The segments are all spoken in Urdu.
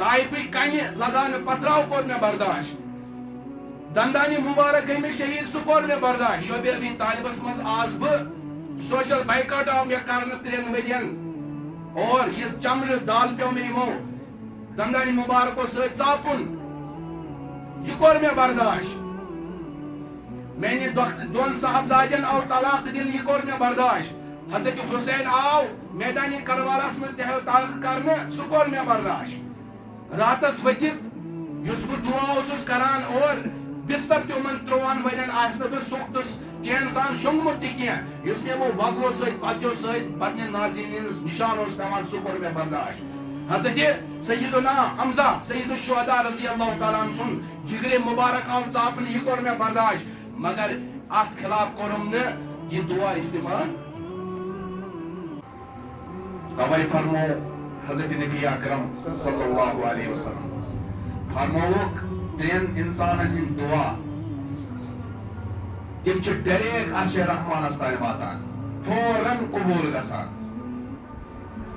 طائفی کنہ لگان پتراو کور میں برداشت دندانی مبارک گئی میں شہید سہ کور میں برداشت شعیب ابی طالبس مز آز بہ سوشل بائیکاٹ آو مے کرنے 3 ؤرین اور یہ چمر دال پیو میں یمو دندانی مبارکو ست ژاپن یہ کور میں برداشت میں دون صاحبزادین آو طلاق دن یہ کور میں برداشت حضرت حسین آو میدانی کربلاس میں طلاق کرنے سہ کور میں برداشت راتس ورتھ اس بہ دعا اوسس کران اور بستر تہ یمن 3 ورین آس نہ بہ سوختس چین سان شونگمت تہ کینٛہہ یس مے وہ وغلو ست پچو ست پنہ ناظرین نشان اوس پیوان سہ کور مے برداشت حضرت سیدنا حمزہ سید الشہداء رضی اللہ تعالیٰ عنہ سن جگر مبارک آو ژاپن یہ کور مے برداشت مگر ات خلاف کورم نہ یہ دعا استعمال توے فرمو حضرت نبی اکرم صلی اللہ علیہ وسلم فرموک 3 انسانن ہند دعا تم ڈائریکٹ عرش رحمانس تان واتان فوراً قبول گژھان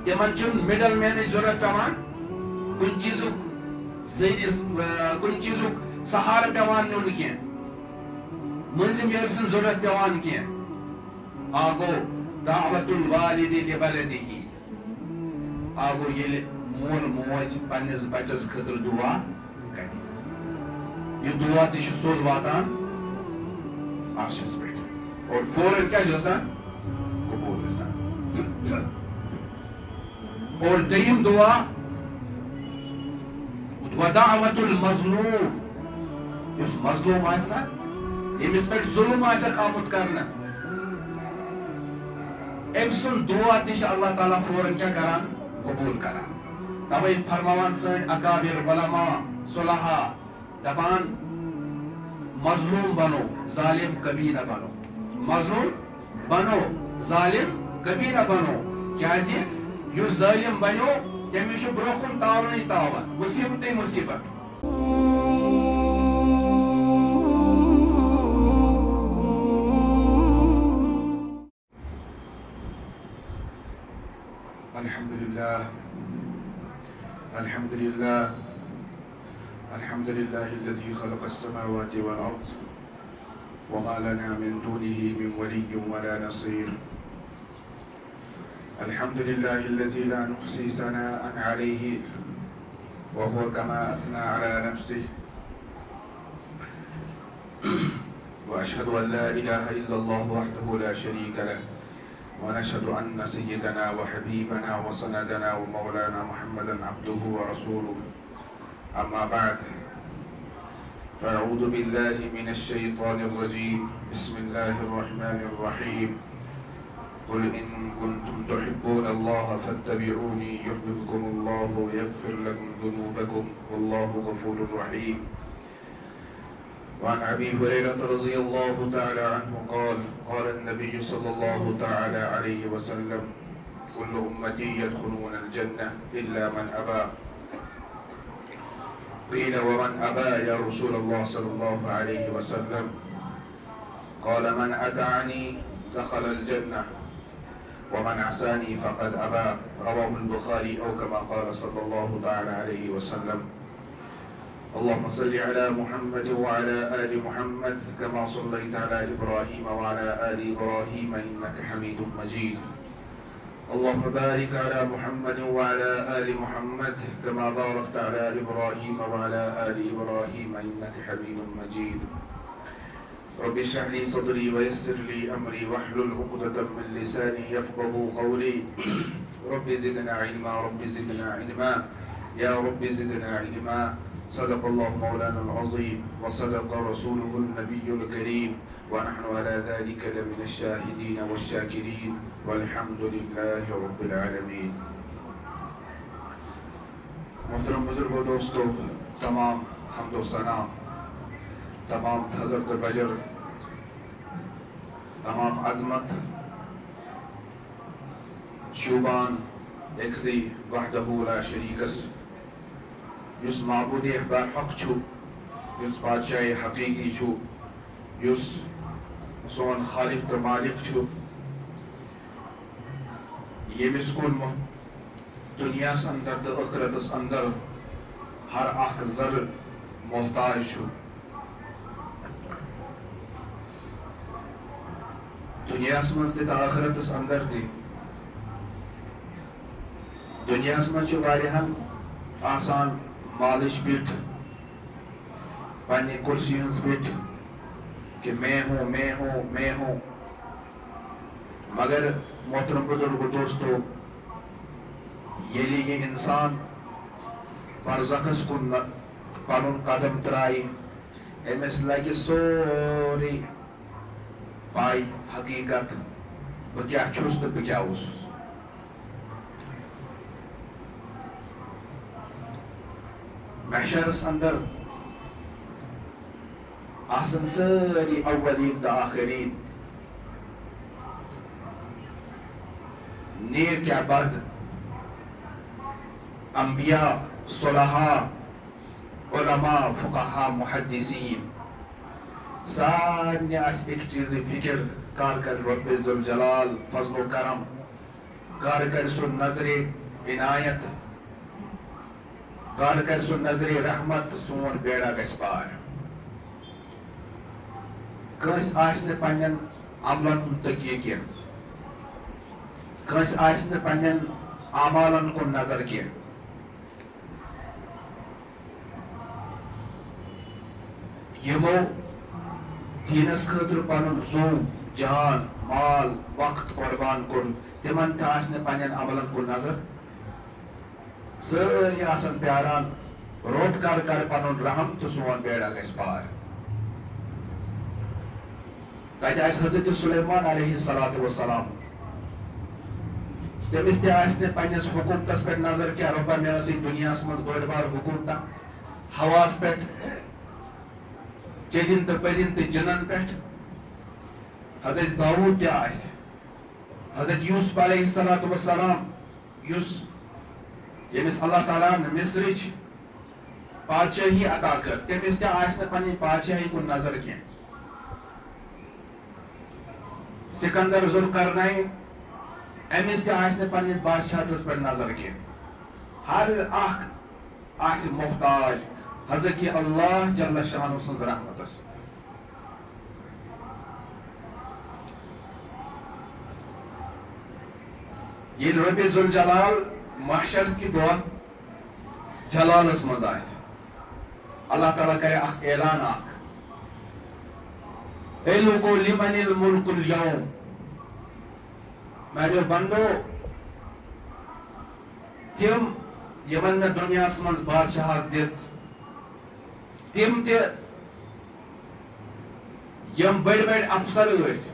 تمن چھ مڈل مین ضرورت پیوان کن چیزک سہارٕ پیوان نیُن کینٛہہ مٔنٛزِم یٲرۍ سٕنٛز ضرورت پیوان کینٛہہ آ گوٚو دعوت الوالد لولدہ آ گوٚو ییٚلہِ مول موج پننس بچس خٲطرٕ دعا کرِ یہ دعا تہ چھ سیوٚد واتان عرشس پٮ۪ٹھ اور فوراً کیٛاہ چھُ گژھان قبول گژھان اور دوٚیِم دعا ودعوت المظلوم یس مظلوم آسہِ نا ییٚمِس پٮ۪ٹھ ظلم آسٮ۪کھ آمُت کرنہٕ أمۍ سُنٛد دعا تہِ چھُ اللہ تعالیٰ فوراً کیٛاہ کران قبول کران توے فرماوان سٲنۍ اکابر علما صلحا دپان مظلوم بنو ظالم کبھی نہ بنو مظلوم بنو ظالم کبھی نہ بنو کیازِ یُس ظٲلِم بنیو تٔمِس چھُ برونٛہہ کُن تاونٕے تاوان مُصیبتٕے مُصیبت الحمد لله الحمد لله الذي خلق السماوات والأرض وما لنا من دونه من ولي ولا نصير الحمد لله الذي لا نحصي ثناء عليه وهو كما أثنى على نفسه وأشهد أن لا إله إلا الله وحده لا شريك له ونشهد أن سيدنا وحبيبنا وسندنا ومولانا محمدا عبده ورسوله أما بعد فأعوذ بالله من الشيطان الرجيم بسم الله الرحمن الرحيم قل إن كنتم تحبون الله فاتبعوني يحببكم الله ويغفر لكم ذنوبكم والله غفور رحيم وعن أبي هريرة رضي الله تعالى عنه قال قال النبي صلى الله تعالى عليه وسلم كل أمتي يدخلون الجنة إلا من أبى قيل ومن أبى يا رسول الله صلى الله عليه وسلم قال من أطاعني دخل الجنة ومن عصاني فقد أبى رواه البخاري أو كما قال صلى الله تعالى عليه وسلم اللهم صل على محمد وعلى آل محمد كما صليت على إبراهيم وعلى آل إبراهيم إنك حميد مجيد اللهم بارك على محمد وعلى آل محمد كما باركت على إبراهيم وعلى آل إبراهيم إنك حميد مجيد رب اشرح لي صدري ويسر لي أمري واحلل عقدة من لساني يفقهوا قولي رب زدنا علما رب زدنا علما يا رب زدنا علما صدق الله مولانا العظيم وصدق رسوله النبي الكريم ونحن على ذلك لمن الشاهدين والشاكرين والحمد لله رب العالمين. محترم بزرگوں دوستو تمام حمد و ثنا تمام حضرت بجر تمام عظمت شوبان اکسی وحدہ لا شریکس یس معبود برحق چھو یس بادشاہ حقیقی چھو یس سون خالق تو مالک چھو یمس کن دنیا اندر تو آخرتس اندر ہر اخ ذر محتاج چھُ دنیاہس مز تہِ تہٕ آخرتس اندر تہِ دنیاہس مز چھُ واریاہن آسان مالٕچ پِٹھ پننہِ کُرسی ہٕنٛز پِٹھ کہ میں ہوں مگر محترم بزرگ دوستو ییٚلہِ یہِ انسان برزخس کُن پنُن قدم ترٛایہِ أمِس لگہِ سورُے پاے حقیقت بہٕ کیٛاہ چھُس تہٕ بہٕ کیٛاہ اوسُس محشرس اندر آسن سٲری اولین تہٕ آخرین نیک یا بد انبیاء صلحاء علماء فقہاء محدثین سارنٕے آسہِ اکہِ چیٖزٕچ فکر کر کرِ رۄبِ ذوالجلال فضل و کرم کر کرِ سُہ نظرِ عنایت کر کرِ سُہ نظرِ رحمت سون بیڑا گژھِ پار کٲنٛسہِ آسہِ نہٕ پننٮ۪ن عملن ہُنٛد تٔکیہِ کینٛہہ کٲنٛسہِ آسہِ نہٕ پننٮ۪ن اعمالن کُن نظر کینٛہہ یِمو دیٖنس خٲطرٕ پنُن زوٗ جان مال وقت قۄربان کوٚر تِمن تہِ آسہِ نہٕ پننٮ۪ن عملن کُن نظر سٲری آسن پیاران رۄب کر پنُن رحم تہٕ سون بیڑا گژھِ پار تتہِ آسہِ حضرت سلیمان علیہ الصلوۃ والسلام تٔمِس تہِ آسہِ نہٕ پننِس حکوٗمتس پٮ۪ٹھ نظر کینٛہہ رۄبا مےٚ ٲسٕے دُنیاہس منٛز بٔڑ بار حکوٗمتا ہواہس پٮ۪ٹھ چیٚدِن تہٕ پٔدِن تہٕ جِنن پٮ۪ٹھ حضرت داوٗد تہِ آسہِ حضرت یوٗسف علیہ الصلوۃ والسلام ییٚمِس اللہ تعالیٰ ہن مصرٕچ بادشٲہی عطا کٔر تٔمِس تہِ آسہِ نہٕ پننہِ بادشٲہی کُن نظر کینٛہہ سکندر ذوالقرنین أمِس تہِ آسہِ نہٕ پننِس بادشاہتس پٮ۪ٹھ نظر کینٛہہ ہر اکھ آسہِ محتاج حضرت اللہ جل شانہ سٕنٛز رحمتس ییٚلہِ رۄبِ ذوالجلال محشر کہِ دۄہ جلالس منٛز آسہِ اللہ تعالیٰ کرِ اکھ اعلان اکھ اے لوگو لمن الملک اليوم میانیو بندو تِم یِمن مےٚ دُنیاہس منٛز بادشاہت دِژ تِم تہِ یِم بٔڑۍ بٔڑۍ افسر ٲسۍ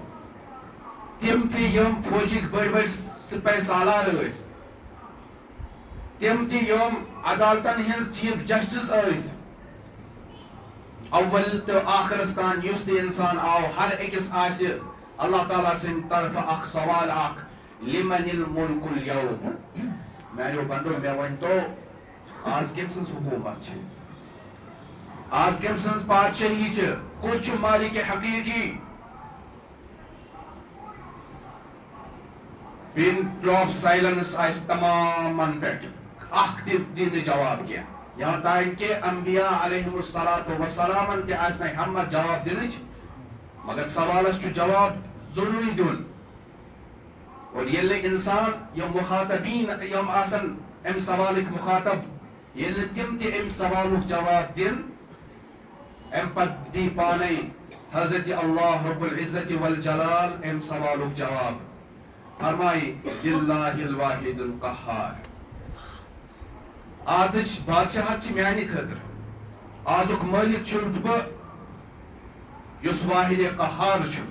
تِم تہِ یِم فوجِکۍ بٔڑۍ بٔڑۍ سپاہی سالار ٲسۍ تِم تہِ یِم عدالتن ہٕنٛز چیف جسٹس ٲسۍ اول تہٕ آخرس تام یُس تہِ انسان آو ہر أکِس آسہِ اللہ تعالیٰ سٕنٛدِ طرفہٕ اکھ سوال اکھ لمن الملک اليوم میانیو بندو مےٚ ؤنۍتو آز کٔمۍ سٕنٛز حکوٗمت چھِ آز کٔمۍ سٕنٛز بادشٲہی چھِ کُس چھُ مالِکِ حقیٖقی پِن ڈراپ سایلنس آسہِ تمامن پٮ۪ٹھ اکھ تہِ دِی نہٕ جواب کینٛہہ یہاں تام کہ انبیاء علیہم الصلوۃ والسلامن تہِ آسہِ نہٕ ہمت جواب دِنٕچ مگر سوالس چھُ جواب ضروٗری دیُن اور ییٚلہِ انسان یِم مخاطبیٖن یِم آسن امہِ سوالٕکۍ مخاطب ییٚلہِ نہٕ تِم تہِ امہِ سوالُک جواب دِن امہِ پتہٕ دی پانے حضرت اللہ رب العزت والجلال امہِ سوالُک جواب فرمایہِ للہ الواحد القہار آزٕچ بادشاہت چھِ میانہِ خٲطرٕ آزُک مٲلِک چھُس بہٕ یُس واحد قہار چھُ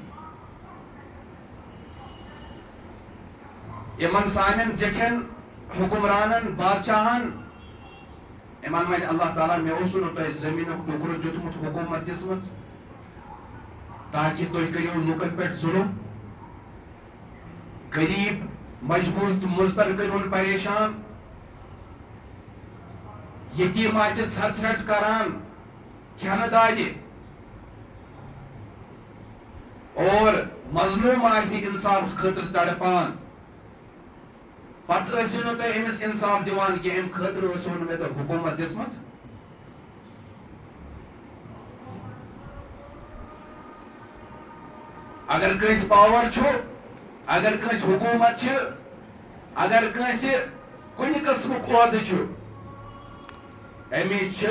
یِمن سانٮ۪ن زِٹھٮ۪ن حُکمرانن بادشاہن یِمن وَنہِ اللہ تعالیٰ مےٚ اوسوٕ نہٕ تۄہہِ زٔمیٖنُک ٹُکرٕ دیُتمُت حکوٗمت دِژمٕژ تاکہِ تُہۍ کٔرِو لُکن پٮ۪ٹھ ظُلم غریٖب مجبوٗر تہٕ مُضطر کٔرۍہُن پریشان یتیٖم آسہِ ژھرٛٹھ کران کھٮ۪نہٕ دادِ اور مظلوٗم آسہِ انصاف خٲطرٕ تڑپان پتہٕ ٲسِو نہٕ تُہۍ أمِس انصاف دِوان کینٛہہ امہِ خٲطرٕ ٲسوٕ نہٕ مےٚ تۄہہِ حکوٗمت دِژمٕژ اگر کنس پاور چھو، اگر کنس حکومت چھ، اگر کنس کن قسم عہدہ چھ، امس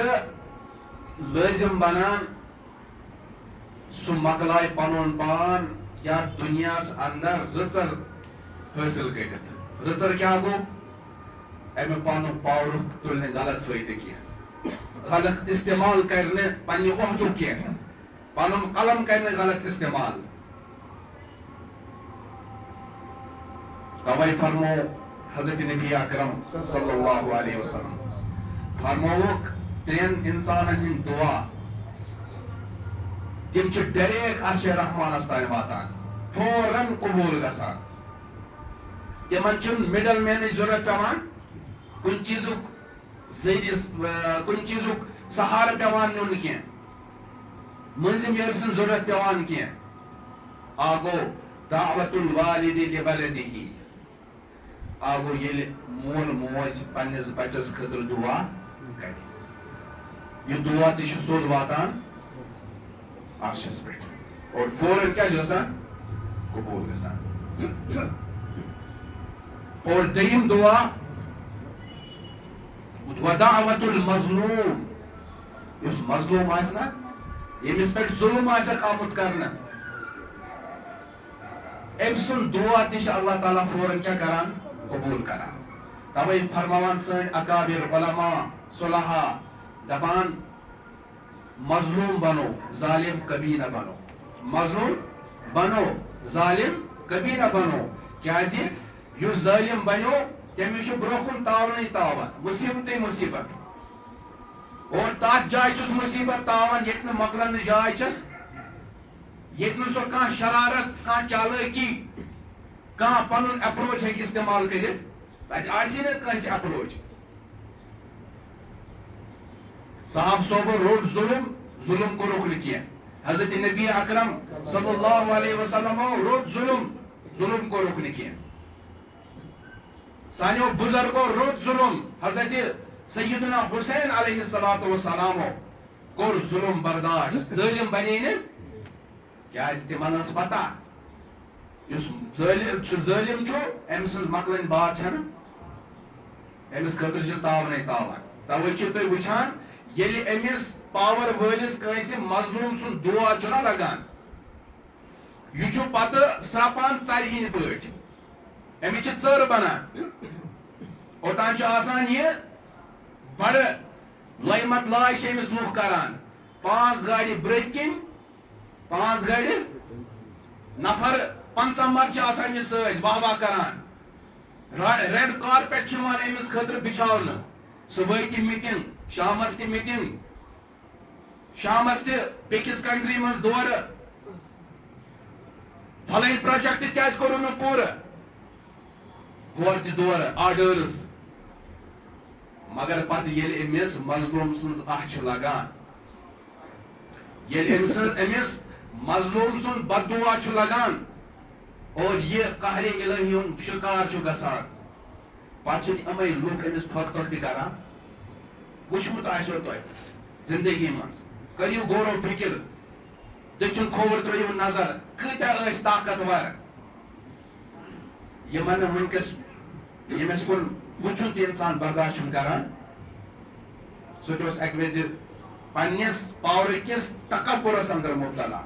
لازم بنان سہ مکلائے پنن پان یا دنیا اندر رچر حاصل کرت. رچر کیا گو؟ امہ پن پاور تل غلط فائدہ کی، غلط استعمال کرنے پنہ عہدہ کی، پن قلم کرنے غلط استعمال. توے فرمو حضرت نبی اکرم صلی اللہ علیہ وسلم فرموک ترین انسانن ہند دعا تم ڈائریکٹ عرش رحمانس تان واتان، فوراً قبول گژھان. تمن مڈل مین ضرورت پیوان، کن چیزک کن چیزک سہارٕ پیوان نیُن کینٛہہ، مٔنٛزِم یٲرۍ سٕنٛز ضرورت پیوان کینٛہہ. آگو دعوت الوالد لولدہ، آگو ییٚلہِ مول موج پننس بچس خٲطرٕ دعا کرِ، یہ دعا تہ چھ سیوٚد واتان عرشس پٮ۪ٹھ اور فوراً کیا گژھان؟ قبول گژھان. اور دوٚیِم دعا ودعوت المظلوم، یس مظلوم آسہِ نا، ییٚمِس پٮ۪ٹھ ظلم آسٮ۪کھ آمُت کرنہٕ، أمۍ سُنٛد دعا تہ چھُ اللہ تعالیٰ فوراً کیا کران؟ قبول کران. توے فرماوان سٲنۍ اکابر علماء صلحاء دپان مظلوم بنو ظالم کبھی نہ بنو، مظلوم بنو ظالم کبھی نہ بنو. کیازِ یُس ظالم بنو تٔمِس چھُ برونٛہہ کُن تاونٕے تاوان، مصیبتٕے مصیبت. اور تتھ جایہِ چھُس مصیبت تاوان ییٚتہِ نہٕ مۄکلنٕچ جاے چھس، ییٚتہِ نہٕ سۄ کانٛہہ شرارت، کانٛہہ چالٲکی، کانٛہہ پنُن اپروچ ہیٚکہِ استعمال کٔرِتھ، تتہِ آسی نہٕ کٲنٛسہِ اپروچ. صاحب صوبو روٚٹ ظلم، ظلم کوٚرُکھ نہٕ کینٛہہ. حضرت نبی اکرم صلی اللہ علیہ وسلم روٚٹ ظلم، ظلم کوٚرُکھ نہٕ کینٛہہ. سانیو بزرگو روٚٹ ظلم، حضرت سیدنا حسین علیہ الصلوۃ والسلام کوٚر ظلم برداشت، ظٲلم بنے نہٕ، کیازِ تمن ٲس پتہ یُس ظٲلم چھُ أمۍ سٕنٛز مۄکلٕنۍ بات چھنہٕ، أمِس خٲطرٕ چھِ تاونے تاوان. توے چھِو تُہۍ وٕچھان ییٚلہِ أمِس پاور وٲلِس کٲنٛسہِ مظلوم سُنٛد دعا چھُنہ لگان، یہِ چھُ پتہٕ سرپان ژرِ ہٕنٛدۍ پٲٹھۍ، أمِس چھِ ژٔر بنان. اوٚتان چھُ آسان یہِ بڑٕ لایمت لاے چھِ أمِس لُکھ کران، 5 گاڑِ برٛونٛہہ کِنۍ، 5 گاڑِ نفر 50 مرد چھِ آسان أمِس سۭتۍ واہ واہ کران. ریڈ کارپیٹ چھُ یِوان أمِس خٲطرٕ بِچھاونہٕ، صبحٲے تہِ میٖٹِنگ، شامس تہِ میٖٹِنگ، شامس تہِ بیٚکِس کنٹری منٛز دورٕ، فلٲنۍ پروجیکٹ کیازِ کوٚروٕ نہٕ پوٗرٕ، ہورٕ تہِ دورٕ، آرڈٲرٕس. مگر پتہٕ ییٚلہِ أمِس مظلوم سٕنٛز اَتھ چھِ لگان، ییٚلہِ أمِس مظلوم سُنٛد بددعا چھُ لگان اور یہِ قہرِ الہی ہُنٛد شِکار چھُ گژھان، پتہٕ چھِنہٕ یِمے لُکھ أمِس پھۄکھ تہِ کران. وٕچھمُت آسیو تۄہہِ زندگی منٛز، کٔرِو غور و فِکر، دٔچھُن کھووُر ترٲیِو نظر، کۭتیاہ ٲسۍ طاقتور یِمن نہٕ وٕنکیٚس ییٚمِس کُن وٕچھُن تہِ اِنسان برداشت چھُنہٕ کران. سُہ تہِ اوس اکہِ وِزِ پننِس پاورٕ کِس تکبُرس اندر مبتلا.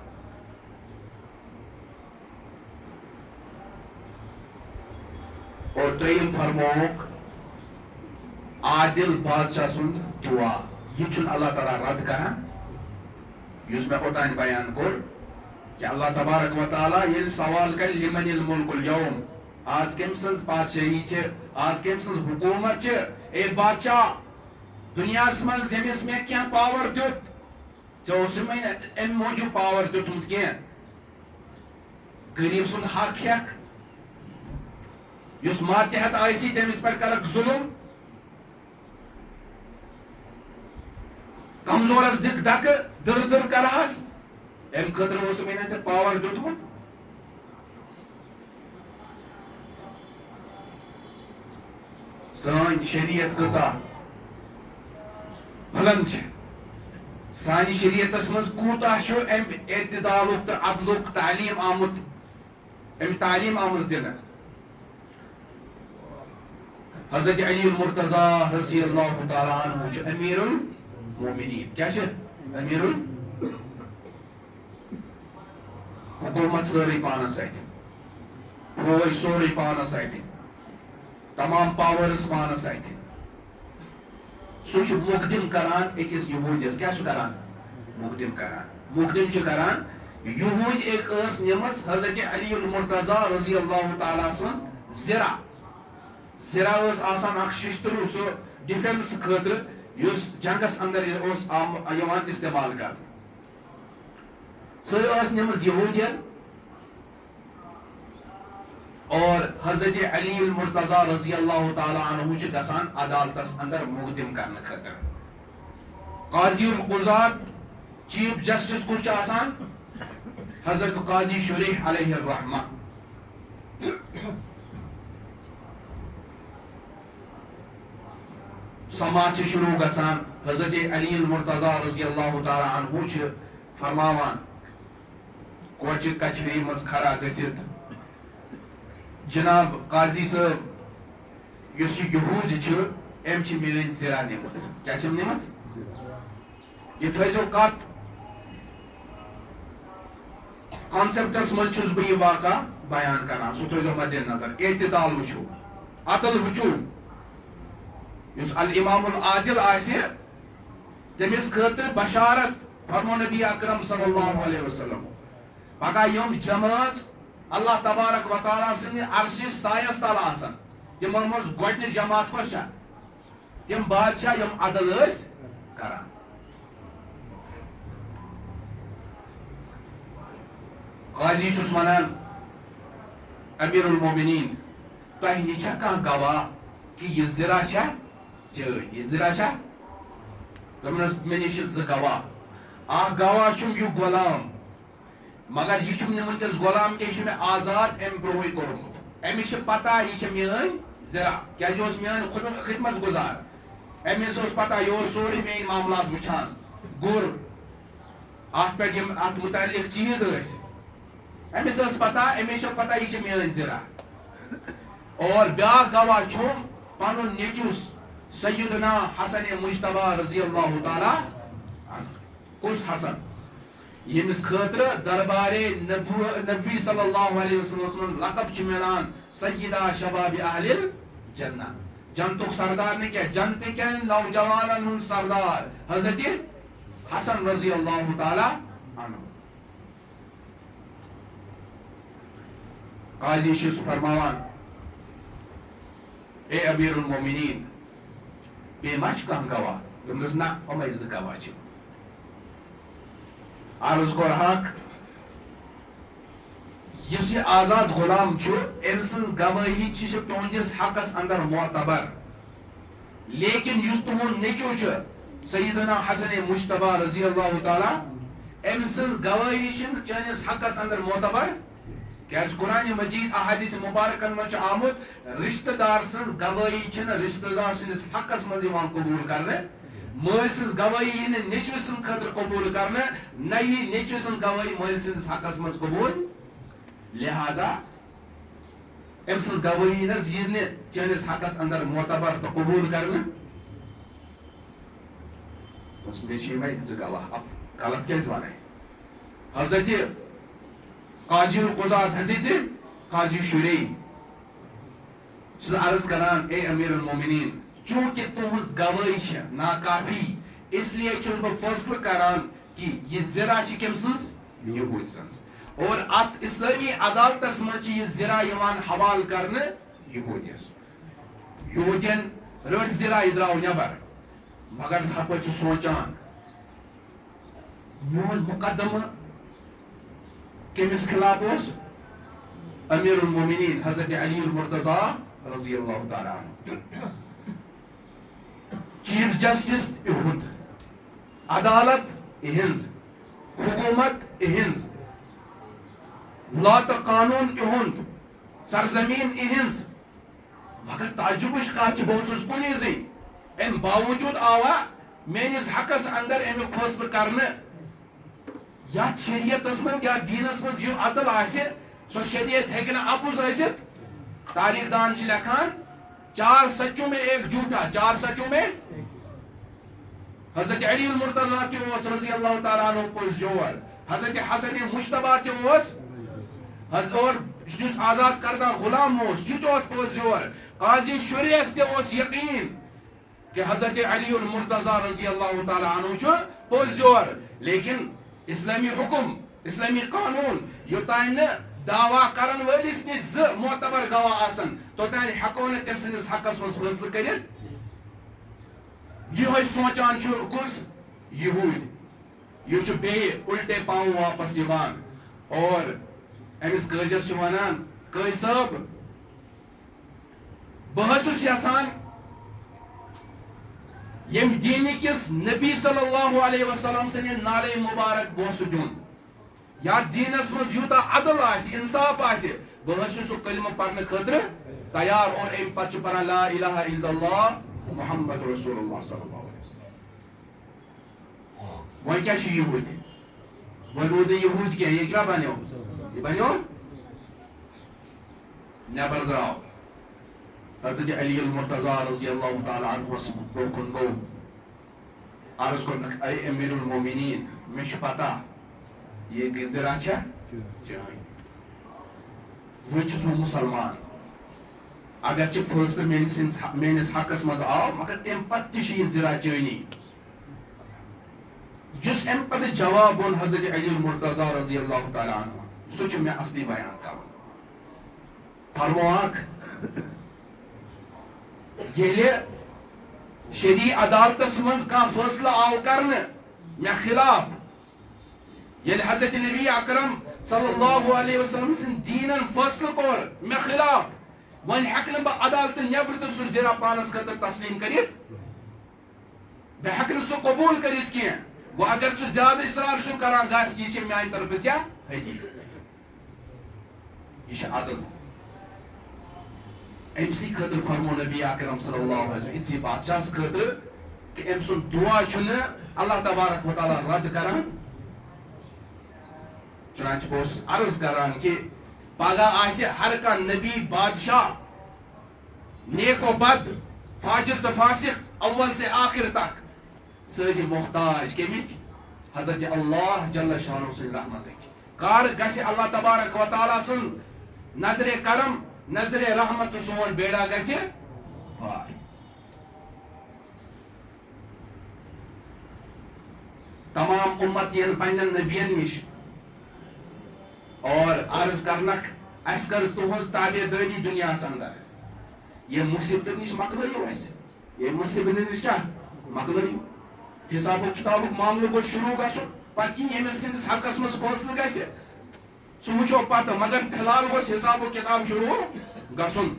اور ترٛیٚیِم فرمووُکھ عادل بادشاہ سُنٛد دعا، یہِ چھُنہٕ اللہ تعالیٰ رد کران. یُس مےٚ اوٚتانۍ بیان کوٚر کہ اللہ تبارک و تعالیٰ ییٚلہِ سوال کرِ لِمن الملک اليوم، آز کٔمۍ سٕنٛز بادشٲہی چھِ، آز کٔمۍ سٕنٛز حکوٗمت چھِ. اے بادشاہ، دُنیاہس منٛز ییٚمِس مےٚ کینٛہہ پاور دیُت، ژےٚ اوسُے مےٚ امہِ موٗجوٗب پاور دیُتمُت کینٛہہ، غریٖب سُنٛد حق ہٮ۪کھ، یُس ماتحت آسی تٔمِس پٮ۪ٹھ کرکھ ظلم، کمزورس دِکھ دکہٕ، دٕر دٕر کرہس، امہِ خٲطرٕ اوسُے مےٚ ژےٚ پاور دیُتمُت. سٲنۍ شریعت کۭژاہ بلند چھِ، سانی شریعتس مز کوتاہ چھُ امہِ اعتدالُک تہٕ عدلُک تعلیٖم آمُت امہِ تعلیٖم آمٕژ دِنہٕ حضرت علی المرتضیٰ رضی اللہ تعالیٰ عنہ چھُ امیر المومنین کیا چھُ امیر حکومت سٲرٕے پانس اتھِ فوج سورُے پانس اتھِ تمام پاورس پانس اتھِ سُہ چھُ مقدم کران أکِس یہوٗدِس کیٛاہ چھُ کران مقدم چھُ کران یہوٗدۍ أکۍ ٲس نِمٕژ حضرت علی المرتضیٰ رضی اللہ تعالیٰ سٕنٛز زِرا ٲس آسان اکھ ششتروٗ سُہ ڈِفینس خٲطرٕ یُس جنگس اندر اوس یِوان استعمال کرنہٕ سۄ ٲس نِمٕژ یہوٗدین اور حضرت علی المرتضیٰ رضی اللہ تعالیٰ عنہ چھُ گژھان عدالتس اندر مقدم کرنہٕ خٲطرٕ قاضی القضات چیف جسٹس کُس چھُ آسان حضرت قاضی شریح علیہ الرحمہ سماعت چھِ شروع گژھان حضرت علی المرتضیٰ رضی اللہ تعالیٰ عنہ چھِ فرماوان کوچہِ کچہری منٛز کھڑا گٔژھِتھ جناب قاضی صٲب یُس یہِ یہوٗدۍ چھُ أمۍ چھِ میٲنۍ زِرا نِمٕژ کیٛاہ چھِم نِمٕژ یہِ تھٲیزیو کتھ کانسیپٹس منٛز چھُس بہٕ یہِ واقعہ بیان کران سُہ تھٲیزیو مدِ نظر اعتدال وٕچھو عدل وٕچھو یُس الامام العادل آسہِ تٔمِس خٲطرٕ بشارت فرمو نبی اکرم صلی اللہ علیہ وسلم پگاہ یِم جمٲژ اللہ تبارک و تعالیٰ سٕنٛدِ عرشہِ سایس تل آسن تِمن منٛز گۄڈنِچ جماعت کۄس چھےٚ تِم بادشاہ یِم عدل ٲسۍ کران قاضی چھُس ونان امیر المومنین تۄہہِ نِش چھا کانٛہہ گواہ کہِ یہِ زِرا چھا چٲرۍ یہِ زِرا چھا دوٚپنس مےٚ نِش چھِ زٕ گواہ اکھ گواہ چھُم یہِ غلام مگر یہِ چھُم نہٕ وٕنکیٚس غلام کینٛہہ یہِ چھُ مےٚ آزاد امہِ برونٛہٕے کوٚرمُت أمِس چھِ پتہ یہِ چھِ میٲنۍ زِرا کیازِ یہِ اوس میٲنۍ خدمت گُزار أمِس ٲس پتہ یہِ اوس سورُے میٲنۍ معاملات وٕچھان گُر اتھ پٮ۪ٹھ یِم اتھ متعلق چیٖز ٲسۍ أمِس ٲس پتہ أمِس چھِ پتہ یہِ چھِ میٲنۍ زِرا اور بیاکھ گواہ چھُم پنُن نیٚچوٗ سیدنا حسن مجتبیٰ رضی اللہ تعالیٰ کُس حسن ییٚمِس خٲطرٕ دربارے نبی صلی اللہ علیہ وسلمس منٛز لقب چھُ مِلان سیدہ شباب اہل الجنہ جنتُک سردار نہٕ کینٛہہ جنتہٕ کٮ۪ن نوجوانن ہُنٛد سردار حضرت حسن رضی اللہ تعالیٰ عنہ قاضی چھُس فرماوان اے امیر المومنین بیٚیہِ ما چھُ کانٛہہ گواہ دوٚپنس نہ یِمے زٕ گواہ چھِ عرض کوٚرہاکھ یُس یہِ آزاد غلام چھُ أمۍ سٕنٛز گوٲہی چھِ تُہنٛدِس حقس اندر معتبر لیکن یُس تُہُنٛد نیٚچوٗ چھُ سیدنا حسن مجتبیٰ رضی اللہ تعالیٰ أمۍ سٕنٛز گوٲہی چھنہٕ چٲنِس حقس اندر معتبر کیازِ قرآنِ مجیٖد احادیث مبارکن منٛز چھُ آمُت رشتہٕ دار سٕنٛز گوٲہی چھنہٕ رشتہٕ دار سٕنٛدِس حقس منٛز یِوان قبوٗل کرنہٕ مٲلۍ سٕنٛز گوٲہی یی نہٕ نیٚچوِ سٕنٛدِ خٲطرٕ قبوٗل کرنہٕ نہ یی نیٚچوِ سٕنٛز گوٲہی مٲلۍ سٕنٛدِس حقس منٛز قبوٗل لہذا أمۍ سٕنٛز گوٲہی نہ حظ یی نہٕ چٲنِس حقس اندر معتبر تہٕ قبوٗل کرنہٕ بیٚیہِ چھِ یِمے زٕ گواہ غلط کیازِ ونے حضرت قاضی القضات حضرت قاضی شریح چھُ عرض کران اے امیر المومنین چوٗنکہِ تُہنٛز گوٲہی چھِ ناکافی اس لیے چھُس بہٕ فٲصلہٕ کران کہ یہ زِرا چھِ کٔمۍ سٕنٛز یہوٗدۍ سٕنٛز اور اتھ اسلٲمی عدالتس منٛز چھِ یہِ زِرا یِوان حوالہٕ کرنہٕ یہوٗدِس یہوٗدین رٔٹ زِرا یہِ درٛاو نٮ۪بر مگر ہپٲرۍ چھُ سونٛچان میون مقدمہٕ کٔمِس خلاف اوس امیر المومنین حضرت علی المرتضیٰ رضی اللہ تعالیٰ عنہ چیف جسٹس اِہُنٛد عدالت اِہِنٛز حکوٗمت اِہِنٛز لا تہٕ قانوٗن اِہُنٛد سرزمیٖن اِہِنٛز مگر تعجبٕچ کتھ چھِ بہٕ اوسُس کُنی زٕے امہِ باوجوٗد آوا میانس حقس اندر امیک فیصلہ کرنے یا شریعتس من یا دینس من جو عدل آسے سو شریعت ہیکہ نہ اپوز ٲسِتھ تاریخ دان چھ لکھان 4 سچوں میں ایک جھوٹا 4 سچوں میں حضرت علی المرتضیٰ تہ اوس رضی اللہ تعالیٰ عنہ پوٚز جور حضرت حسن مشتبہ تہ اوس اور یُس آزاد کردہ غلام اوس یہ تہ اوس پوٚز جور قاضی شریعس تہ اوس یقین کہ حضرت علی المرتضیٰ رضی اللہ تعالیٰ عنہ چھ پوٚز جور لیکن اسلامی حکم اسلامی قانون یوتان دعویٰ کرن ولس نش 2 معتبر گواہ آسن توتان ہیکو نہ تم سندس حقس مز فیصلہ کرت یہ سوچان کس یہود یہ بیٚیہِ الٹے پاؤں واپس یوان اور امس قٲضِس چھ ونان قٲضۍ صٲب بہٕ چھُس یژھان یم دین کس نبی صلی اللہ علیہ وسلم سن نعرے مبارک بوسہ دین یا دینس مز یوتا عدل آسہِ انصاف آسہِ بہٕ چھُس سُہ کلمہ پرنہٕ خٲطرٕ تیار اور امہِ پتہٕ چھُ پران لا الہ الا اللہ محمد رسول اللہ صلی اللہ علیہ وسلم وۄنۍ کیٛاہ چھُ یہوٗدی وۄنۍ روٗد نہٕ یہوٗد کینٛہہ یہِ کیٛاہ بنیو یہِ بنیو نیبر درٛاو حضرت علی المرتضیٰ رضی اللہ تعالیٰ عنہ برونٛہہ کُن گوٚو عرض کوٚرنکھ اے امیر المومنین مےٚ چھُ پتہ یہ زرا چھا چٲنۍ وۄنۍ چھُس بہٕ مُسلمان اگر چھ فٲصلہٕ میٲنِس حقس مز آو مگر تمہِ پتہٕ تہِ چھِ یہِ زرا چٲنی یُس امہِ پتہٕ جواب ووٚن حضرت علی المرتضیٰ رضی اللہ تعالیٰ عنہ سُہ چھُ مےٚ اصلی بیان کرُن فرمووکھ ییٚلہِ شرعی عدالتس مز کانٛہہ فٲصلہٕ آو کرنہٕ مےٚ خلاف ییٚلہِ حضرت نبی اکرم صلی اللہ علیہ وسلم سٕنٛدۍ دیٖنن فٲصلہٕ کوٚر مےٚ خلاف وۄنۍ ہیٚکہٕ نہٕ بہٕ عدالتہٕ نیبرٕ تہِ سُہ زِرا پانس خٲطرٕ تسلیٖم کٔرِتھ بہٕ ہیٚکہٕ نہٕ سُہ قبوٗل کٔرِتھ کینٛہہ گوٚو اگر ژٕ زیادٕ اصرار چھُکھ کران گژھ یہِ چھِ میانہِ طرفہٕ ژےٚ حدی یہ چھُ عدل أمسٕے خٲطرٕ فرمو نبی اکرم صلی اللہ علیہ وسلم یِژھٕے بادشاہس خٲطرٕ کہ أمۍ سُنٛد دعا چھُنہٕ اللہ تبارک و تعالیٰ رد کران چنانچہ بہٕ اوسُس عرض کران کہ پگاہ آسہِ ہر کانٛہہ نبی بادشاہ نیک و بد فاجر تو فاسق اول سے آخر تک سٲری محتاج کمِکۍ حضرت اللہ جل شانہ سٕنٛدِ رحمتٕکۍ کر گژھِ اللہ تبارک و تعالیٰ سُنٛد نظرِ کرم نظرِ رحمت سون بیڑا گژھِ پار تمام امت ین پننٮ۪ن نبین نش اور عرض کرنک اس کر تہذ تابع داری دنیاس اندر یہ مصیبت نش مکلو اس یہ مصیبت نش کیا مکلو حساب و کتاب معاملہ گو شروع گھن پتہ یمس سندس حقس مز فیصلہ گھِ سہ وچھو پتہ مگر فی الحال گوس حساب و کتاب شروع گھن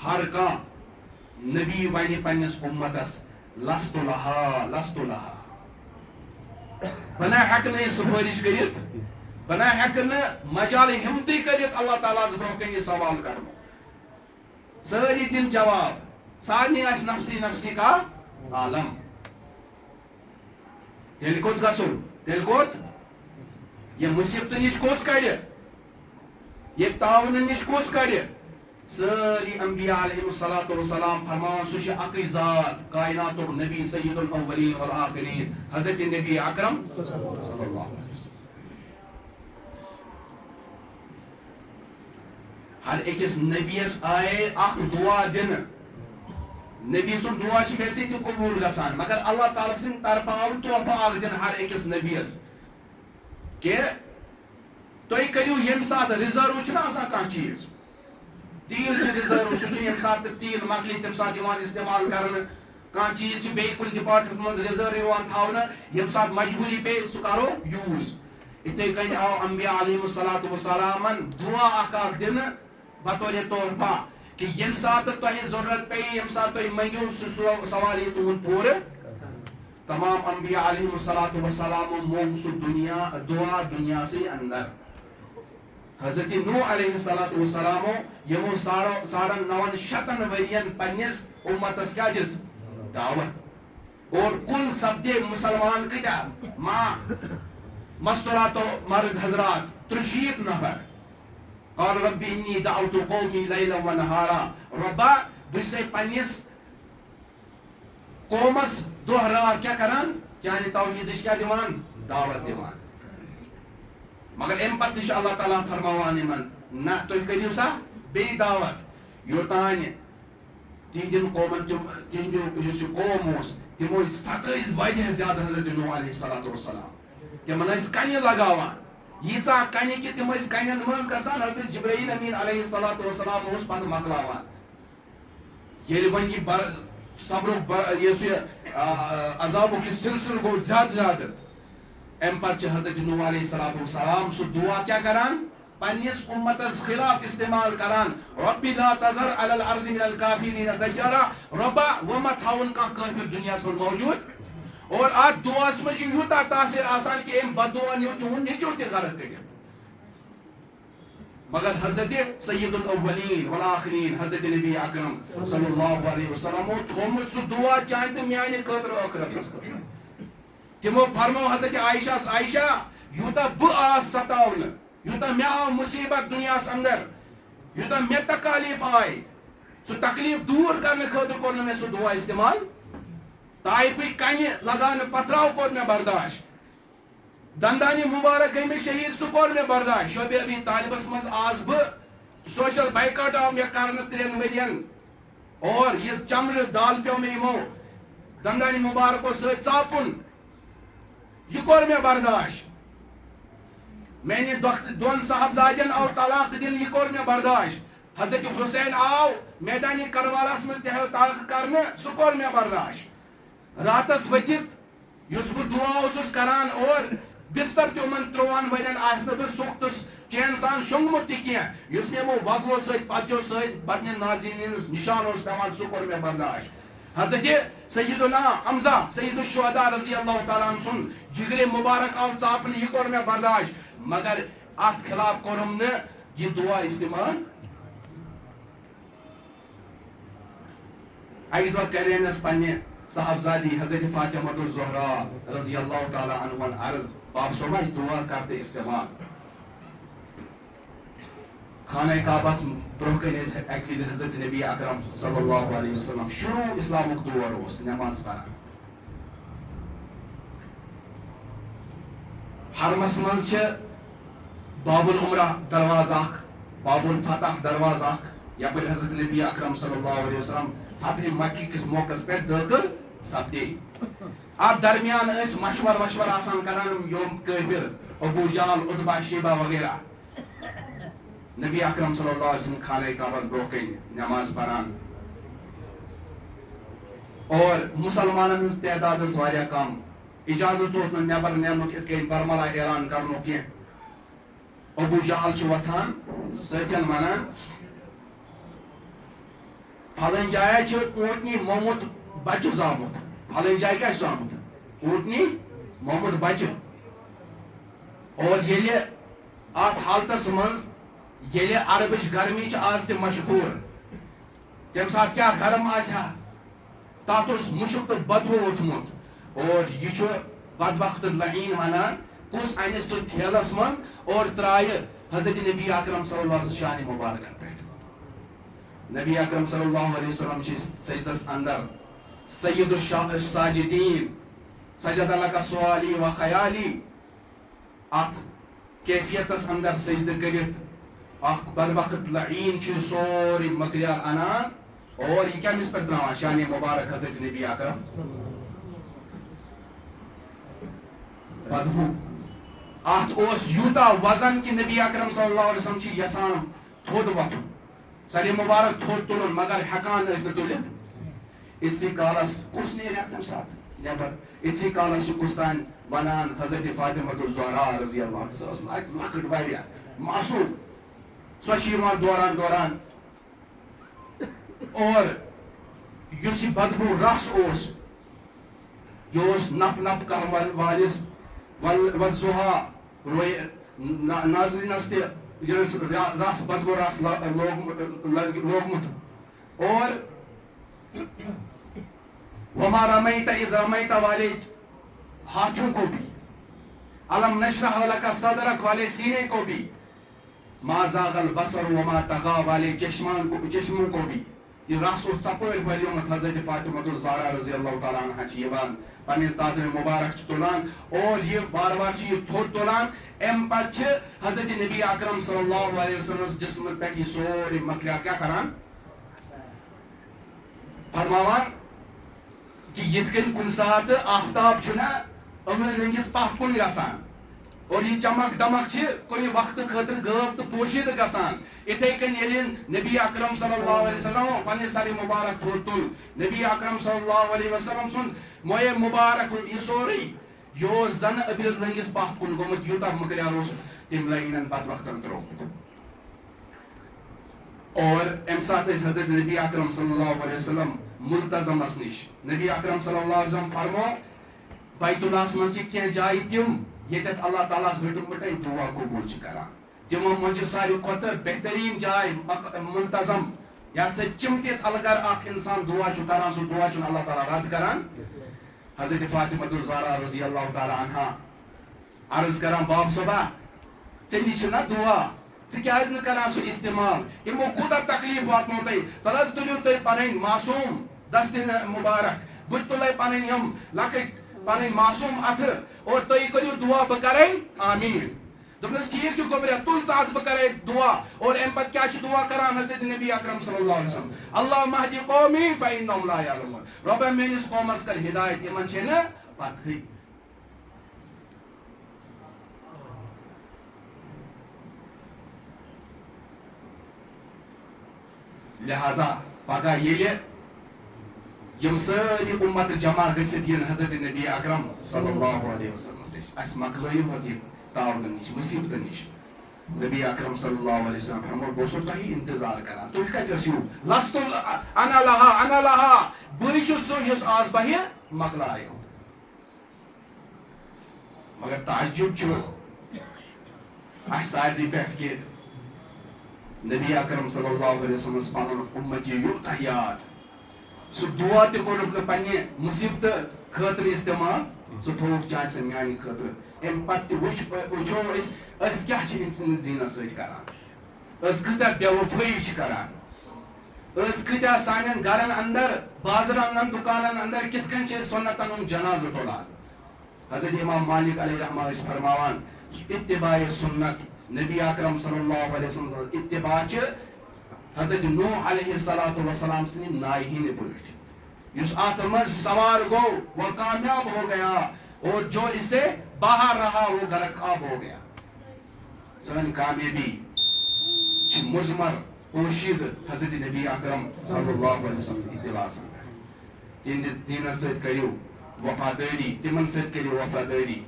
ہر کانٛہہ نبی ونہِ پننس امتس لست لہا لست لہا بنا ہیٚکہٕ نہٕ یہِ سفٲرش کٔرِتھ بنا ہیٚکہٕ نہٕ مجال ہمتی کٔرِتھ اللہ تعالیٰ برونٛہہ کَنہِ یہِ سوال کرنُک سٲری دِن جواب سارنٕے آسہِ نفسی نفسی کا عالم تیٚلہِ کوٚت گژھُن تیٚلہِ کوٚت یہِ مُصیبتہٕ نِش کُس کڑِ یہِ تاونہٕ نِش کُس کڑِ سٲری انبیاء علیہم الصلوۃ والسلام فرمان سُہ چھُ اکٕے ذات کائناتُک نبی سید الاولین والآخرین حضرت نبی اکرم صلی اللہ علیہ وسلم ہر أکِس نبیس آیے اکھ دعا دِنہٕ نبی سُنٛد دعا چھُ ویسے تہِ قبوٗل گژھان مگر اللہ تعالیٰ سٕنٛدِ طرفہٕ آو تحفہٕ اکھ دِنہٕ ہر أکِس نبیس کہ تُہۍ کٔرِو ییٚمہِ ساتہٕ رِزٔرو چھُنہ آسان کانٛہہ چیٖز تیٖل چھُ رِزٔرو سُہ چھُ ییٚمہِ ساتہٕ تیٖل مۄکلہِ تمہِ ساتہٕ یِوان استعمال کرنہٕ کانٛہہ چیٖز چھُ بیٚیہِ کُنہِ ڈپارٹمنٹ منٛز رِزٔرو یِوان تھاونہٕ ییٚمہِ ساتہٕ مجبوٗری پیٚیہِ سُہ کرو یوٗز یِتھٕے کٔنۍ آو انبیاء علیہم الصلوۃ والسلامن دعا اکھ دِنہٕ بطورِ تحفہ کہ ییٚمہِ ساتہٕ تۄہہِ ضروٗرت پیٚیہِ ییٚمہِ ساتہٕ تُہۍ منٛگِو سُہ سوال یی تُہُنٛد پوٗرٕ تمام انبیاء علیہم الصلوۃ والسلامو موٚنگ سُہ دعا دُنیاسٕے اندر حضرت نوح علیہ الصلوۃ والسلامو یمو 950 ؤرین پننس امتس کیا دِژ دعوت اور کل سپدے مسلمان کتیا ماں مستورات و مرد حضرات 30 نفر. قال ربی انی دعوت قومی لیلا و نہارا. ربا بس پنس قومس دہ رات کیا کران چانہ توحیدش کیا دیوان دعوت دیوان. مگر ام پتہ اللہ تعالیٰ فرماوان یمن نہ تُہۍ کٔرِو سا بیٚیہِ دعوت یوتانۍ تِہنٛدٮ۪ن قومن تِہنٛدِ یُس یہِ قوم اوس تِم ٲسۍ سخت واریاہ زیادٕ حضرت نوح علیہ الصلوۃ والسلام تِمن ٲسۍ کنہِ لگاوان ییٖژاہ کنہِ کہِ تِم ٲسۍ کنٮ۪ن منٛز گژھان حضرت جبرائیل امین علیہ الصلوۃ والسلام اوس پتہٕ مۄکلاوان. ییٚلہِ وۄنۍ یہِ صبرُک یُس یہِ عذابُک یہِ سلسلہٕ گوٚو زیادٕ زیادٕ ام پتہٕ حضرت نوح علیہ الصلوۃ والسلام سُہ دعا کیا کران پنس امتس خلاف استعمال کران رب لا تذر علی الارض من الکافرین دیارا. ربا وہ مت تھاون کانٛہہ کٲفر دنیاہس منٛز موجود اور اتھ دعاس منٛز چھُ یوٗتاہ تاثیر آسان کہ امہِ بد دعا نیو تِہُنٛد نیٚچو تہِ غرق کٔرِتھ. مگر حضرت سید الاولین والآخرین حضرت نبی اکرم صلی اللہ علیہ وسلم تھومُت سُہ دعا چانہِ تہٕ میانہِ خٲطرٕ ٲخرتس خٲطرٕ. تمو فرمو حضرت عائشہ یوتاہ بہ آس ستاونہٕ یوتاہ مےٚ آو مصیبت دنیاہس اندر یوتاہ مےٚ تکالیف آے سُہ تکلیف دوٗر کرنہٕ خٲطرٕ کوٚر نہٕ مےٚ سُہ دعا استعمال. طائفٕکۍ کنہِ لگاونہٕ پتھراو کوٚر مےٚ برداشت دندانہِ مُبارک گٔے مےٚ شہیٖد سُہ کوٚر مےٚ برداشت. شعبِ ابی طالبس منٛز آس بہٕ سوشل بایکاٹ آو مےٚ کرنہٕ 3 ؤرین اور یہِ چمرٕ دال پیٚو مےٚ یِمو دندانہِ مُبارکو سۭتۍ ژاپُن یہ کوٚر مےٚ برداشت. میانہِ دۄن صاحبزادٮ۪ن آو طلاق دِنہٕ یہ کوٚر مےٚ برداشت. حضرت حسین آو میدانِ کربلاہس منٛز تہِ طلاق کرنہٕ سُہ کوٚر مےٚ برداشت. راتس ؤتھِتھ یُس بہٕ دعا اوسُس کران اور بستر تہِ یِمن 3 ؤرین آسہِ نہٕ بہٕ سوختس چین سان شۄنگمُت تہِ کینٛہہ یُس مےٚ یِمو وغو سۭتۍ پچو سۭتۍ بدنہِ ناظریٖن ہِنٛدِس نشان اوس پیٚوان سُہ کوٚر مےٚ برداشت. حضرت سیدنا حمزہ سید الشہداء رضی اللہ تعالیٰ عنہ سُنٛد جگرِ مبارک آو ژاپنہٕ یہِ کوٚر مےٚ برداشت. مگر اتھ خلاف کوٚرُم نہٕ یہِ دعا استعمال. اکہِ دۄہ کریٚنس پننہِ صاحبزادی حضرت فاطمہ الزہرا رضی اللہ تعالیٰ عنہن عرض باب صٲبا یہِ دعا کر تہٕ استعمال. خانہ کعبس برونٛہہ کنہِ ٲسۍ اکہِ وِزِ حضرت نبی اکرم صلی اللہ علیہ وسلم شروع اسلامُک دور اوس نماز پران. حرمس منٛز چھِ باب العمرہ دروازٕ اکھ باب الفتح دروازٕ اکھ یپٲرۍ حضرت نبی اکرم صلی اللہ علیہ وسلم فتح مکی کِس موقعس پٮ۪ٹھ دٲخل سپدے. اتھ درمیان ٲسۍ مشور آسان کران یِم کٲفر ابو جہل عتبہ شیبہ وغیرہ. نبی اکرم صلی اللہ علیہ وسلم خانہ کعبس برونٛہہ کنہِ نماز پران اور مسلمانن ہٕنٛز تعداد ٲس واریاہ کم. اجازت اوس نہٕ نٮ۪بر نیرنُک یِتھ کٔنۍ برملا اعلان کرنُک کینٛہہ. ابو جہل چھُ وۄتھان سۭتٮ۪ن ونان پھلٲنۍ جایہِ چھُ اوٗنٛٹنی موٚمُت بچہِ زامُت. پھلٲنۍ جایہِ کیٛاہ چھُ زامُت اوٗنٛٹنی موٚمُت بچہِ. اور ییٚلہِ اتھ حالتس منٛز ییٚلہِ عربٕچ گرمی چھِ آز تہِ مشہوٗر تمہِ ساتہٕ کیٛاہ گرم آسہِ ہا تتھ اوس مُشُک تہٕ بدبوٗ ووٚتھمُت اور یہِ چھُ بدبخت لعیٖن ونان کُس انس تُہۍ ٹھیلس منٛز اور ترٛایہِ حضرت نبی اکرم صلی اللہ علیہ وسلم شانہِ مبارکن پٮ۪ٹھ. نبی اکرم صلی اللہ علیہ وسلم چھِ سجدس اندر سید الساجدین سجد لک سوالی و خیالی اتھ کیفیتس اندر سجدٕ کٔرِتھ اکھ بدبخت لعیٖن چھُ سورُے مٔکریار انان اور یہِ کٔمِس پٮ۪ٹھ تراوان شانہِ مبارک حضرت نبی اکرم بدبوٗ. اتھ اوس یوٗتاہ وزن کہ نبی اکرم صلی اللہ علیہ وسلم چھِ یژھان تھوٚد وۄتھُن سرِ مبارک تھوٚد تُلُن مگر ہٮ۪کان ٲسۍ نہٕ تُلِتھ. یِتھسٕے کالس کُس نیرِ ہا تمہِ ساتہٕ نٮ۪بر. یِتھسٕے کالس چھُ کُستانۍ ونان حضرت فاطمہ الزہرا رضی اللہ عنہا سۄ ٲس لۄکٕٹ واریاہ معصوٗم. سۄ چھِ یِوان دوران اور یُس یہِ بدبوٗ رس اوس یہِ اوس نپ نپ کرن وٲلِس والضحیٰ ناظریٖنس تہِ رس بدبوٗ رس لوگمُت اور وما رمیت اذ رمیت والے ہاتھوں کو بھی، علم نشرح لک صدرک والے سینے کو بھی، ما زاغ البصر وما طغى والے چشموں کو بھی. یہ رس اور ژپٲرۍ ولیومت حضرت فاطمہ الزہرا رضی اللہ تعالیٰ عنہ چھ یوان پنن صدر مبارک چھ تلان اور یہ بار بار چھ یہ تھوٚد تلان. ام پتہٕ چھ حضرت نبی اکرم صلی اللہ علیہ وسلم جسم پٮ۪ٹھ یہ سورُے مکلیٛار کیٛاہ کران، فرماوان کہ یِتھ کٔنۍ کُنہِ ساتہٕ آفتاب چھُنہ أمِس رٔنٛگِس پتھ کُن گژھان اور یہ چمک دمک چھ کُنہِ وقتہٕ خٲطرٕ غٲب تہٕ پوشیدٕ گژھان، اِتھے کٔنۍ ییٚلہِ نبی اکرم صلی اللہ علیہ وسلم پننہِ سرِ مبارک تھوٚد تُل، نبی اکرم صلی اللہ علیہ وسلم سُنٛد مویے مبارک یہ سورُے یہ اوس زن أبرِس رٔنٛگِس پتھ کُن گوٚمُت، یوٗتاہ مکلیٛار اوس تٔمۍ لٲگِنن پتہٕ وقتن ترٛوومُت. اور امہِ ساتہٕ ٲسۍ حضرت نبی اکرم صلی اللہ علیہ وسلم ملتزمس نش. نبی اکرم صلی اللہ علیہ وسلم فرمو بیت اللہس منٛز چھِ کینٛہہ جایہِ تِم ییٚتٮ۪تھ اللہ تعالیٰ ہٕٹہٕ مٕٹے دعا قبوٗل چھِ کران. تِمو منٛز چھِ ساروی کھۄتہٕ بہتریٖن جاے ملتزم یتھ سۭتۍ چِمٹِتھ الگر اکھ انسان دعا چھُ کران، سُہ دعا چھُنہٕ اللہ تعالیٰ رد کران. حضرت فاطمہ الزہرا رضی اللہ تعالیٰ عنہا عرض کران باب صبح ژےٚ نِش چھُنا دعا، ژٕ کیٛازِ نہٕ کران سُہ استعمال، یِمو کوٗتاہ تکلیٖف واتنو تۄہہِ، تَلہٕ حظ تُلِو تُہۍ پنٕنۍ معصوٗم دستہِ مُبارک، بہٕ تُلے پنٕنۍ یِم لۄکٕٹۍ پنٕنۍ معصوٗم اَتھٕ اور تُہۍ کٔرِو دعا بہٕ کرے آمیٖن. دوٚپنَس ٹھیٖک چھُ گوٚبریا تُل ژٕ اَتھ بہٕ کرے دعا. اور اَمہِ پتہٕ کیٛاہ چھُ دعا کران حضرت نبی اکرم صلی اللہ علیہ وسلم، اللہُمَّ اہدِ قومی فإنہم لا یعلمون، رۄبا میٲنِس قومس کر ہدایت یِمن چھے نہٕ پتہٕے. لہذا پگہہ ییٚلہِ یم سٲری اُمت جمع گٔژھِتھ یِن حضرت نبی اکرم صلی اللہ علیہ وسلم نِش، اَسہِ مۄکلٲیِو حظ یہِ تعاونہٕ نِش مُصیبتہٕ نِش. نبی اکرم صلی اللہ علیہ وسلم فرمو بہٕ اوسُس تۄہہِ انتظار کران، تُہۍ کتہِ ٲسِو، لستُ انا لہا بٕے چھُس سُہ یُس آز بہہِ مۄکلایو. مگر تعجب چھُ اَسہِ سارنٕے پٮ۪ٹھ کہِ نبی اکرم صلی اللہ علیہ وسلم پنُن اُمت یہِ یوٗتاہ یاد، سُہ دعا تہِ کوٚرُکھ نہٕ پننہِ مُصیبتہٕ خٲطرٕ استعمال، سُہ تھووُکھ چانہِ تہٕ میانہِ خٲطرٕ. امہِ پتہٕ تہِ وٕچھو أسۍ کیٛاہ چھِ أمۍ سٕنٛدِس دیٖنس سۭتۍ کران، أسۍ کۭژاہ بے وفٲیی چھِ کران، أسۍ کۭتیاہ سانٮ۪ن گرن اندر بازرن اندر دُکانن اندر کِتھ کٔنۍ چھِ أسۍ سُنتن ہُنٛد جنازٕ تُلان. حضرت امام مالک علیہ رحمٰن ٲسۍ فرماوان اتباع سنت نبی اکرم صلی اللہ علیہ وسلم اتباع چھِ حضرت نوح علیہ السلام سٕنٛدِ نایہِ ہِنٛدۍ پٲٹھۍ، یُس اتھ منٛز سوار گوٚو وہ کامیاب ہو گیا اور جو اسے باہر رہا وہ غرقاب ہو گیا. سٲنۍ کامیٲبی چھِ مضمر پوشیدٕ حضرت نبی اکرم صلی اللہ علیہ وسلم اتباعس اندر. تِہنٛدِس دیٖنس سۭتۍ کٔرِو وفادٲری، تِمن سۭتۍ کٔرِو وفادٲری.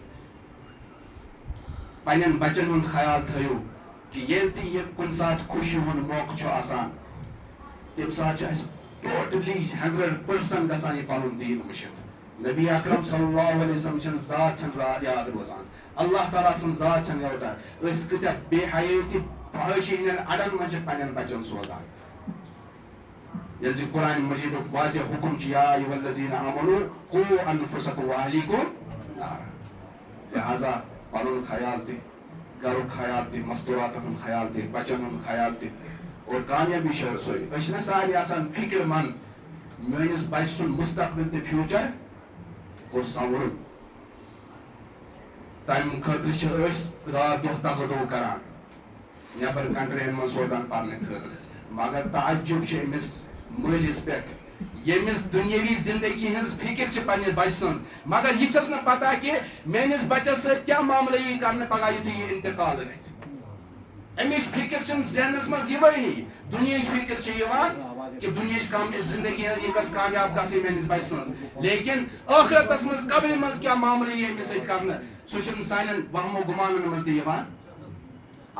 پننٮ۪ن بچن ہُنٛد خیال تھٲیِو کہ ییٚلہِ تہِ یہِ کُنہِ ساتہٕ خوشی ہُنٛد موقعہٕ چھُ آسان تمہِ ساتہٕ چھِ اَسہِ ٹوٹلی 100% گژھان یہِ پنُن دیٖن وٕچھِتھ. نبی اکرم صلی اللہ علیہ وسلم چھنہٕ ذات چھنہٕ یاد روزان، اللہ تعالیٰ سٕنٛز ذات چھنہٕ یاد روزان. أسۍ کۭتیاہ بے حیٲتی فحٲشی ہٕنٛدٮ۪ن اَڈن منٛز چھِ پننٮ۪ن بچن سوزان. ییٚلہِ زِ قرآنِ مجیٖدُک واضح حُکم چھُ یا ایُّہا الذیٖنَ آمنوٗ قوٗ انفسکم واہلیکم نارا. لہذا پنُن خیال تہِ، گرُک خیال تہِ، مستوٗراتن ہُنٛد خیال تہِ، بچن ہُنٛد خیال تہِ اور کامیٲبی چھِ سۄے. أسۍ چھِنہ سارے آسان فِکر منٛد میٲنِس بچہٕ سُنٛد مستقبل تہٕ فیوٗچر گوٚژھ سنٛورُن. تمہِ خٲطرٕ چھِ أسۍ رات دۄہ تگدو کران، نٮ۪بر کنٹرین منٛز سوزان پرنہٕ خٲطرٕ. مگر تعجب چھُ أمِس مٲلِس پٮ۪ٹھ ییٚمِس دُنیٲوی زندگی ہٕنٛز فِکر چھِ پننہِ بچہٕ سٕنٛز، مگر یہِ چھس نہٕ پتہ کہِ میٲنِس بچس سۭتۍ کیٛاہ معاملہٕ یی کرنہٕ پگہہ یُتھُے یہِ انتقال گژھِ. امِچ فِکر چھنہٕ ذہنس منٛز یِوٲنی. دُنیہٕچ فِکر چھِ یِوان کہ دُنیہٕچ زندگی یہِ گژھِ کامیاب گژھٕنۍ میٲنِس بچہٕ سٕنٛز، لیکن ٲخرتس منٛز قبرِ منٛز کیٛاہ معاملہٕ یی أمِس سۭتۍ کرنہٕ سُہ چھُنہٕ سانٮ۪ن وہمو گُمانن منٛز تہِ یِوان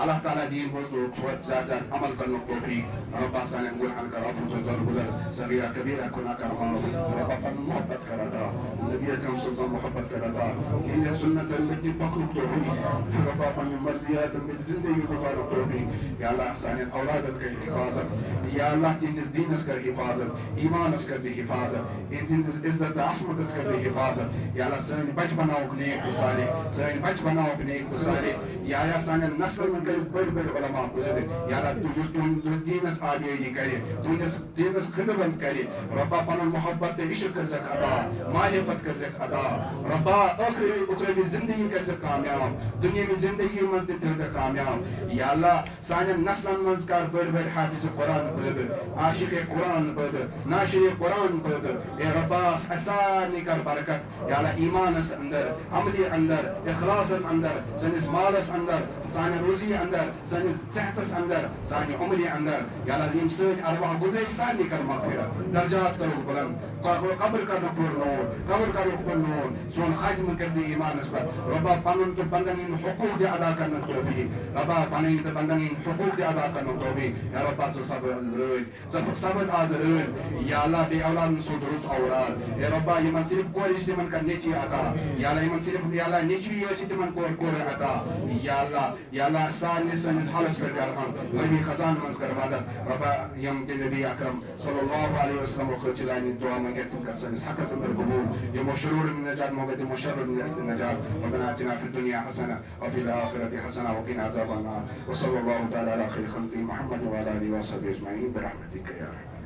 اللہ تعالیٰ دین بوزنو زیادہ زیادہ عمل کرنے توفیق ربا سانن گناہن کر عفو تو درگزر صغیرہ کبیرہ گناہ کر معاف ربا پن محبت کر عطا نبی اکرم صلی اللہ علیہ وسلم محبت کر عطا دین سنت المتی پکن توفیق ربا پن مرضیات المتی زندگی گزار توفیق یا اللہ سانن اولاد کر حفاظت یا اللہ تین دین اس کر حفاظت ایمان اس کر حفاظت تین عزت عصمت اس کر حفاظت یا اللہ سان بچ بناو نیک سارے سان بچ بناو نیک سارے یا سانن نسل من بڑ بڑ علماء پٲدٕ یا اللہ یُس تُہُنٛد دیٖنس آبیٲدی کرِ تُہنٛدِس دیٖنس خدمت کرِ رۄبا پنُن محبت تہٕ عشق کٔرزٮ۪کھ عطا معرفت کٔرزٮ۪کھ عطا رۄبا ٲخرٔوی اُخرٔوی زندگی کٔرزٮ۪کھ کامیاب دُنیٲوی زندگی منٛز تہِ تھٲوزٮ۪کھ کامیاب یا اللہ سانٮ۪ن نسلن منٛز کر بٔڑۍ بٔڑۍ حافظ قرآن پٲدٕ عاشق قرآن پٲدٕ ناشر قرآن پٲدٕ اے رۄبا اسہِ سارنٕے کر برکت یا اللہ ایمانس اندر عملی اندر اخلاصن اندر سٲنِس مالس اندر سانہِ روزی اندر سٲنِس صحتس اندر سانہِ عمری اندر یا اللہ یِم سٲنۍ ارواح گُزرے سارنٕے کر مغفرت درجات کرو بلند قبر کرنُک پوٗرٕ نوٗر قبر کرنُک پوٗرٕ نوٗر سون خاتمہٕ کٔرزِ ایمانس پٮ۪ٹھ رۄبا پنُن تہٕ بنٛدن ہٕنٛدۍ حقوٗق تہِ ادا کرنُک توفیٖق رۄبا پنٕنۍ تہٕ بنٛدن ہٕنٛدۍ حقوٗق تہِ ادا کرنُک توفیٖق یا رۄبا ژٕ سبد رٲزۍ ژٕ سبد آز رٲزۍ یا اللہ بیٚیہِ اولادن سُنٛد رُت اولاد اے رۄبا یِمن صرف کورِ چھِ تِمن کر نیٚچی عطا یا اللہ یِمن صرف یا اللہ نیٚچوی ٲسۍ تِمن کورِ عطا یا اللہ سارنٕے سٲنِس حالس پٮ۪ٹھ کر غٲبی خزان منٛز کر مدد رۄبا یِم تہِ نبی اکرم صلی اللہ علیہ وسلم خٲطرٕ لانہِ دعا منٛگتھ تِم کر سٲنِس حقس اندر قبوٗل یِمو شروٗر نجات موقع تِمو شر نجات ربنا آتنا في الدنيا حسنة وفي الآخرة حسنة وقنا عذاب النار وصلى الله تعالى على خير خلقه محمد وعلى آله وصحبه أجمعين برحمتك يا رب